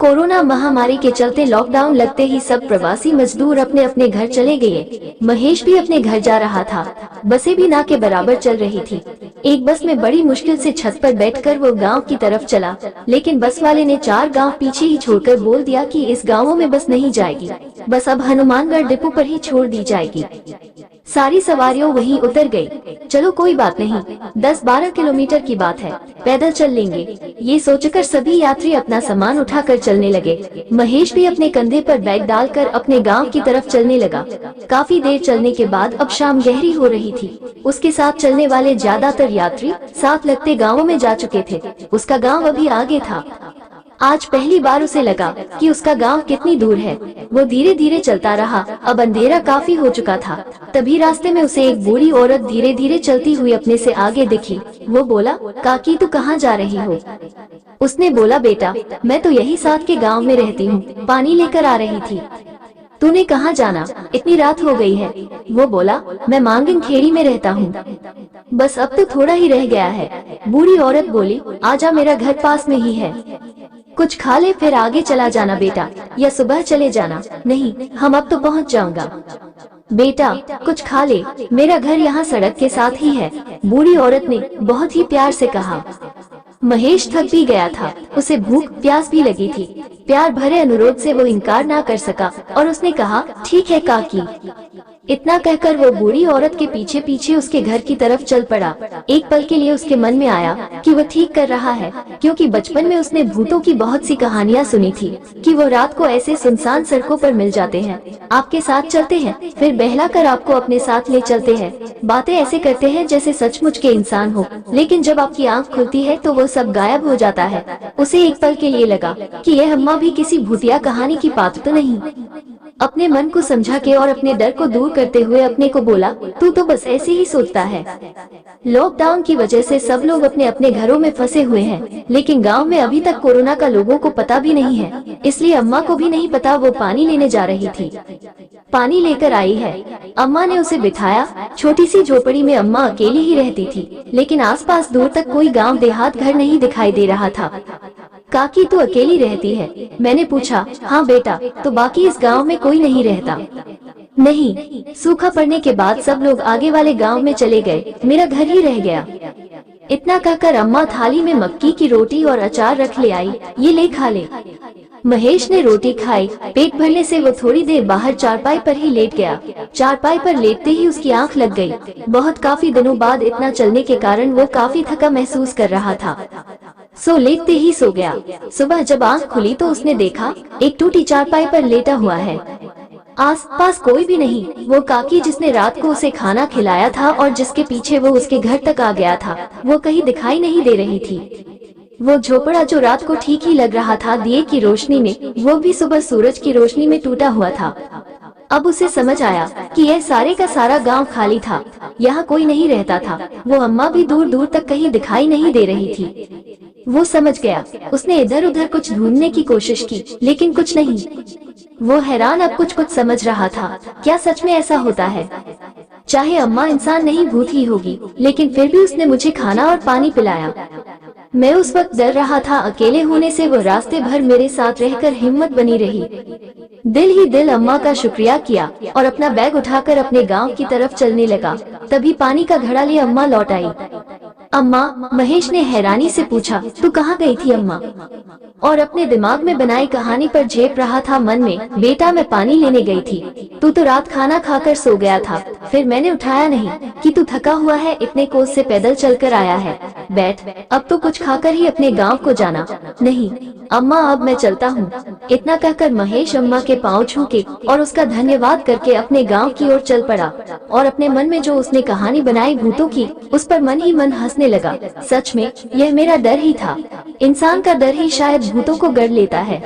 Corona महामारी के चलते लॉकडाउन लगते ही सब प्रवासी मजदूर अपने अपने घर चले गए। महेश भी अपने घर जा रहा था। बसें भी ना के बराबर चल रही थी। एक बस में बड़ी मुश्किल से छत पर बैठकर वो गांव की तरफ चला, लेकिन बस वाले ने 4 गांव पीछे ही छोड़कर बोल दिया कि इस गांवों में बस नहीं जाएगी, बस अब हनुमानगढ़ डिपो पर ही छोड़ दी जाएगी। सारी सवारियों वहीं उतर गई। चलो कोई बात नहीं, 10-12 किलोमीटर की बात है, पैदल चल लेंगे। ये सोचकर सभी यात्री अपना सामान उठाकर चलने लगे। महेश भी अपने कंधे पर बैग डालकर अपने गांव की तरफ चलने लगा। काफी देर चलने के बाद अब शाम गहरी हो रही थी। उसके साथ चलने वाले ज्यादातर यात्री साथ लगते गाँवों में जा चुके थे। उसका गाँव अभी आगे था। आज पहली बार उसे लगा कि उसका गांव कितनी दूर है। वो धीरे धीरे चलता रहा। अब अंधेरा काफी हो चुका था। तभी रास्ते में उसे एक बूढ़ी औरत धीरे धीरे चलती हुई अपने से आगे दिखी। वो बोला, काकी तू कहाँ जा रही हो? उसने बोला, बेटा मैं तो यही साथ के गांव में रहती हूँ, पानी लेकर आ रही थी। तूने कहाँ जाना, इतनी रात हो गई है? वो बोला, मैं मांगन खेड़ी में रहता हूँ, बस अब तो थोड़ा ही रह गया है। बूढ़ी औरत बोली, आजा मेरा घर पास में ही है, कुछ खा ले फिर आगे चला जाना बेटा, या सुबह चले जाना। नहीं, हम अब तो पहुंच जाऊंगा। बेटा कुछ खा ले, मेरा घर यहाँ सड़क के साथ ही है, बूढ़ी औरत ने बहुत ही प्यार से कहा। महेश थक भी गया था, उसे भूख प्यास भी लगी थी। प्यार भरे अनुरोध से वो इनकार ना कर सका और उसने कहा, ठीक है काकी। इतना कहकर वो बूढ़ी औरत के पीछे पीछे उसके घर की तरफ चल पड़ा। एक पल के लिए उसके मन में आया कि वो ठीक कर रहा है, क्योंकि बचपन में उसने भूतों की बहुत सी कहानियां सुनी थी कि वो रात को ऐसे सुनसान सड़कों पर मिल जाते हैं, आपके साथ चलते हैं, फिर बहला कर आपको अपने साथ ले चलते हैं, बातें ऐसे करते हैं जैसे सचमुच के इंसान हो, लेकिन जब आपकी आँख खुलती है तो वो सब गायब हो जाता है। उसे एक पल के लिए लगा कि यह अम्मा भी किसी भूतिया कहानी की पात्र तो नहीं। अपने मन को समझा के और अपने डर को दूर करते हुए अपने को बोला, तू तो बस ऐसे ही सोचता है। लॉकडाउन की वजह से सब लोग अपने अपने घरों में फंसे हुए हैं, लेकिन गांव में अभी तक कोरोना का लोगों को पता भी नहीं है, इसलिए अम्मा को भी नहीं पता वो पानी लेने जा रही थी। पानी लेकर आई है। अम्मा ने उसे बिठाया। छोटी सी झोपड़ी में अम्मा अकेली ही रहती थी, लेकिन आसपास दूर तक कोई गांव देहात घर नहीं दिखाई दे रहा था। काकी तू अकेली रहती है? मैंने पूछा। हाँ बेटा, तो बाकी इस गांव में कोई नहीं रहता? नहीं, सूखा पड़ने के बाद सब लोग आगे वाले गांव में चले गए, मेरा घर ही रह गया। इतना कहकर अम्मा थाली में मक्की की रोटी और अचार रख ले आई, ये ले खा ले। महेश ने रोटी खाई। पेट भरने से वो थोड़ी देर बाहर चारपाई पर ही लेट गया। चारपाई पर लेटते ही उसकी आंख लग गई। बहुत काफी दिनों बाद इतना चलने के कारण वो काफी थका महसूस कर रहा था, सो लेटते ही सो गया। सुबह जब आंख खुली तो उसने देखा एक टूटी चारपाई पर लेटा हुआ है। आस पास कोई भी नहीं। वो काकी जिसने रात को उसे खाना खिलाया था और जिसके पीछे वो उसके घर तक आ गया था, वो कहीं दिखाई नहीं दे रही थी। वो झोपड़ा जो रात को ठीक ही लग रहा था दिए की रोशनी में, वो भी सुबह सूरज की रोशनी में टूटा हुआ था। अब उसे समझ आया कि यह सारे का सारा गांव खाली था, यहाँ कोई नहीं रहता था। वो अम्मा भी दूर दूर तक कहीं दिखाई नहीं दे रही थी। वो समझ गया। उसने इधर उधर कुछ ढूंढने की कोशिश की, लेकिन कुछ नहीं। वो हैरान अब कुछ कुछ समझ रहा था। क्या सच में ऐसा होता है? चाहे अम्मा इंसान नहीं भूत ही होगी, लेकिन फिर भी उसने मुझे खाना और पानी पिलाया। मैं उस वक्त डर रहा था, अकेले होने से वो रास्ते भर मेरे साथ रहकर हिम्मत बनी रही। दिल ही दिल अम्मा का शुक्रिया किया और अपना बैग उठाकर अपने गांव की तरफ चलने लगा। तभी पानी का घड़ा लिए अम्मा लौट आई। अम्मा? महेश ने हैरानी से पूछा। तू कहाँ गई थी अम्मा? और अपने दिमाग में बनाई कहानी पर झेप रहा था मन में। बेटा मैं पानी लेने गई थी, तू तो रात खाना खाकर सो गया था, फिर मैंने उठाया नहीं कि तू थका हुआ है, इतने कोस से पैदल चलकर आया है, बैठ, अब तो कुछ खाकर ही अपने गांव को जाना। नहीं अम्मा, अब मैं चलता हूँ। इतना कहकर महेश अम्मा के पाँव छू के और उसका धन्यवाद करके अपने गांव की ओर चल पड़ा और अपने मन में जो उसने कहानी बनाई भूतों की, उस पर मन ही मन हंसने लगा। सच में यह मेरा डर ही था। इंसान का डर ही शायद भूतों को गढ़ लेता है।